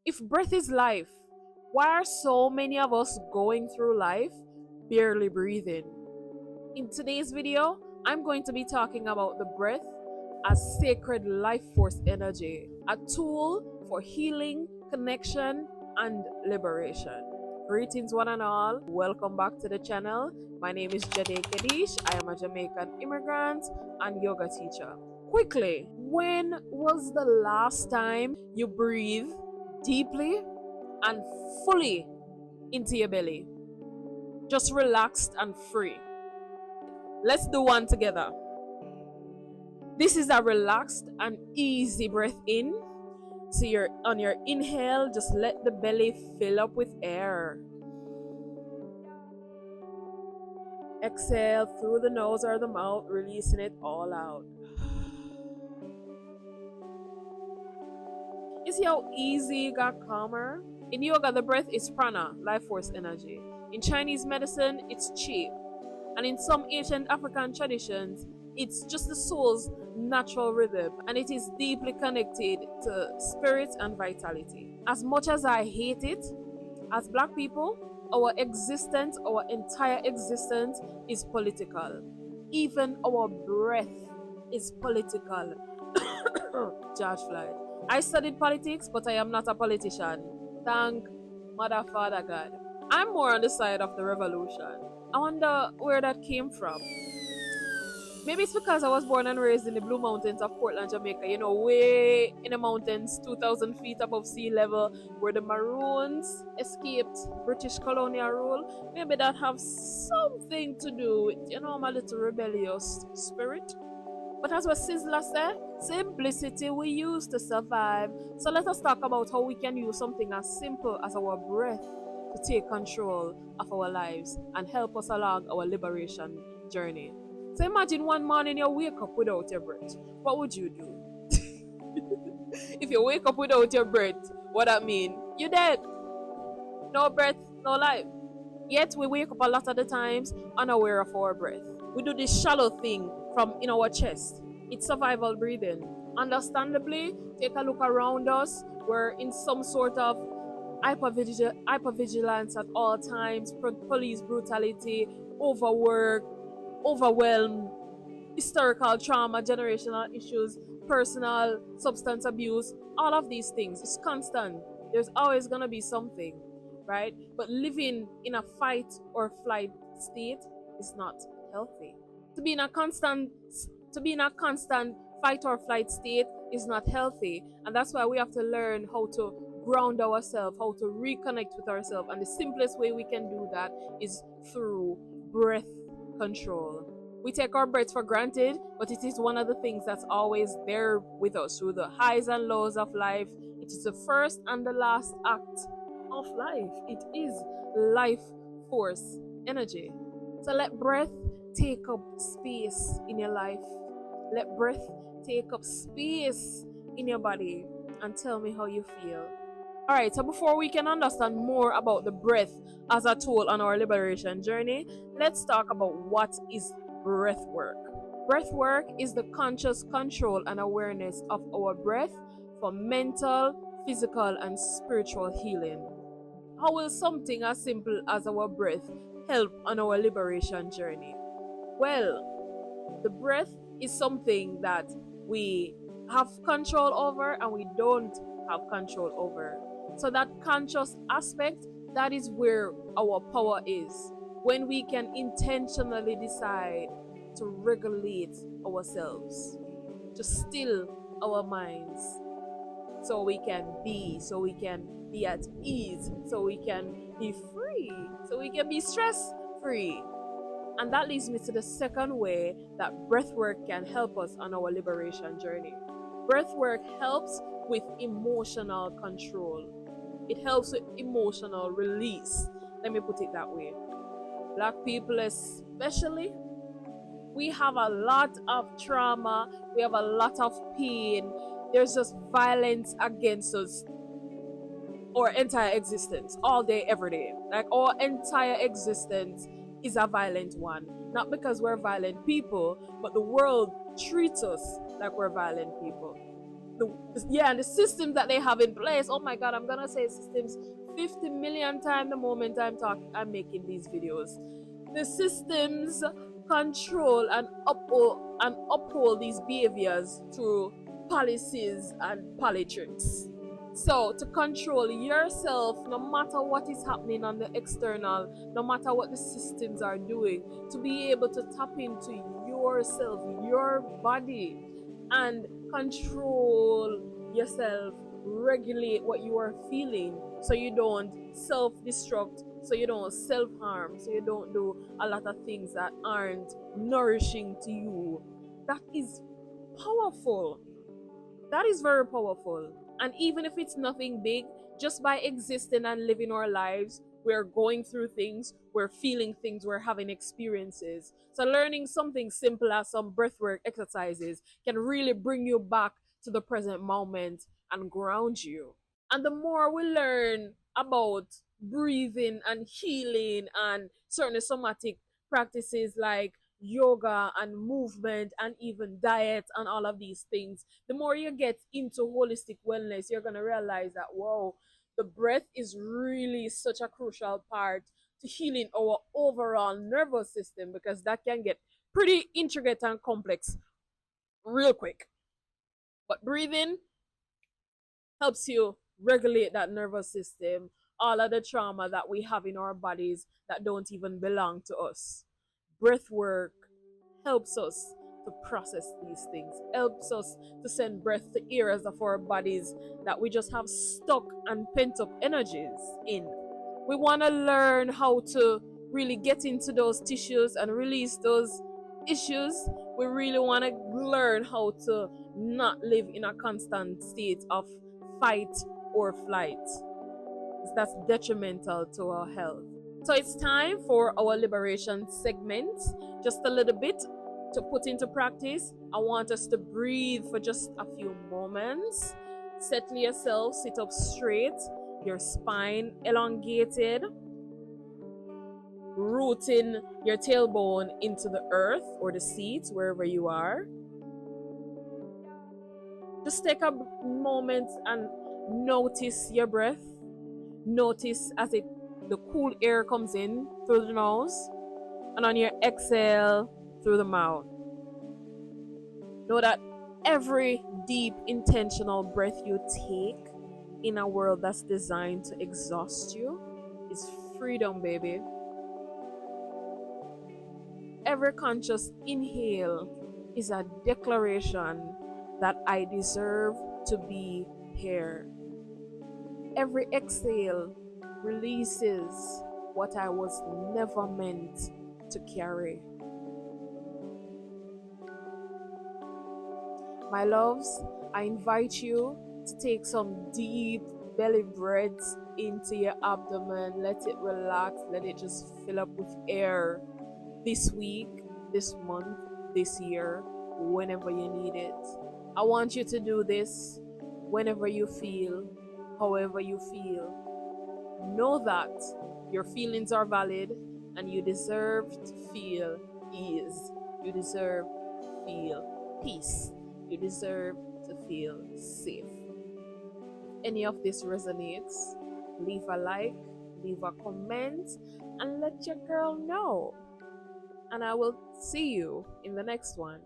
If breath is life, why are so many of us going through life barely breathing? In today's video, I'm going to be talking about the breath as sacred life force energy, a tool for healing, connection, and liberation. Greetings, one and all. Welcome back to the channel. My name is Jade Kadish. I am a Jamaican immigrant and yoga teacher. Quickly, when was the last time you breathed deeply and fully into your belly? Just relaxed and free. Let's do one together. This is a relaxed and easy breath in. So you're on your inhale, just let the belly fill up with air. Exhale through the nose or the mouth, releasing it all out. You see how easy it got calmer? In yoga, the breath is prana, life force energy. In Chinese medicine, it's qi. And in some ancient African traditions, it's just the soul's natural rhythm, and it is deeply connected to spirit and vitality. As much as I hate it, as Black people, our existence, our entire existence is political. Even our breath is political. George Floyd. I studied politics, but I am not a politician. Thank Mother Father God. I'm more on the side of the revolution. I wonder where that came from. Maybe it's because I was born and raised in the Blue Mountains of Portland, Jamaica, way in the mountains, 2,000 feet above sea level, where the Maroons escaped British colonial rule. Maybe that have something to do with, my little rebellious spirit. But as what Sizzler said, simplicity we use to survive. So let us talk about how we can use something as simple as our breath to take control of our lives and help us along our liberation journey. So imagine one morning you wake up without your breath. What would you do? If you wake up without your breath, what that mean? You're dead. No breath, no life. Yet we wake up a lot of the times unaware of our breath. We do this shallow thing from in our chest. It's survival breathing. Understandably, take a look around us. We're in some sort of hypervigilance at all times, police brutality, overwork, overwhelm, historical trauma, generational issues, personal substance abuse, all of these things. It's constant. There's always gonna be something, right? But living in a fight or flight state is not healthy. To be in a constant fight or flight state is not healthy, and that's why we have to learn how to ground ourselves, how to reconnect with ourselves, and the simplest way we can do that is through breath control. We take our breath for granted, but it is one of the things that's always there with us through the highs and lows of life. It is the first and the last act of life. It is life force energy. So let breath take up space in your life. Let breath take up space in your body and tell me how you feel. Alright, so before we can understand more about the breath as a tool on our liberation journey, let's talk about what is breath work. Breath work is the conscious control and awareness of our breath for mental, physical, and spiritual healing. How will something as simple as our breath help on our liberation journey? Well, the breath is something that we have control over and we don't have control over. So that conscious aspect, that is where our power is. When we can intentionally decide to regulate ourselves, to still our minds, so we can be at ease, so we can be free, so we can be stress free. And that leads me to the second way that breathwork can help us on our liberation journey. Breathwork helps with emotional control. It helps with emotional release. Let me put it that way. Black people especially, we have a lot of trauma, we have a lot of pain. There's just violence against us our entire existence, all day, every day. Like our entire existence is a violent one. Not because we're violent people, but the world treats us like we're violent people. the systems that they have in place. Oh my god, I'm gonna say systems 50 million times the moment I'm making these videos. The systems control and uphold these behaviors through policies and politics. So to control yourself, no matter what is happening on the external, no matter what the systems are doing, to be able to tap into yourself, your body, and control yourself, regulate what you are feeling, so you don't self-destruct, so you don't self-harm, so you don't do a lot of things that aren't nourishing to you. That is powerful. That is very powerful. And even if it's nothing big, just by existing and living our lives, we're going through things, we're feeling things, we're having experiences. So learning something simple as some breathwork exercises can really bring you back to the present moment and ground you. And the more we learn about breathing and healing and certain somatic practices like yoga and movement and even diet and all of these things, the more you get into holistic wellness, you're going to realize that, wow, the breath is really such a crucial part to healing our overall nervous system, because that can get pretty intricate and complex real quick. But breathing helps you regulate that nervous system, all of the trauma that we have in our bodies that don't even belong to us. Breath work helps us to process these things, helps us to send breath to areas of our bodies that we just have stuck and pent up energies in. We want to learn how to really get into those tissues and release those issues. We really want to learn how to not live in a constant state of fight or flight. That's detrimental to our health. So it's time for our liberation segment. Just a little bit to put into practice. I want us to breathe for just a few moments. Settle yourself, sit up straight, your spine elongated, rooting your tailbone into the earth or the seat, wherever you are. Just take a moment and notice your breath. Notice as the cool air comes in through the nose, and on your exhale through the mouth. Know that every deep intentional breath you take in a world that's designed to exhaust you is freedom, baby. Every conscious inhale is a declaration that I deserve to be here. Every exhale releases what I was never meant to carry. My loves, I invite you to take some deep belly breaths into your abdomen. Let it relax, let it just fill up with air this week, this month, this year, whenever you need it. I want you to do this whenever you feel, however you feel. Know that your feelings are valid and you deserve to feel ease. You deserve to feel peace. You deserve to feel safe. If any of this resonates, leave a like, leave a comment, and let your girl know. And I will see you in the next one.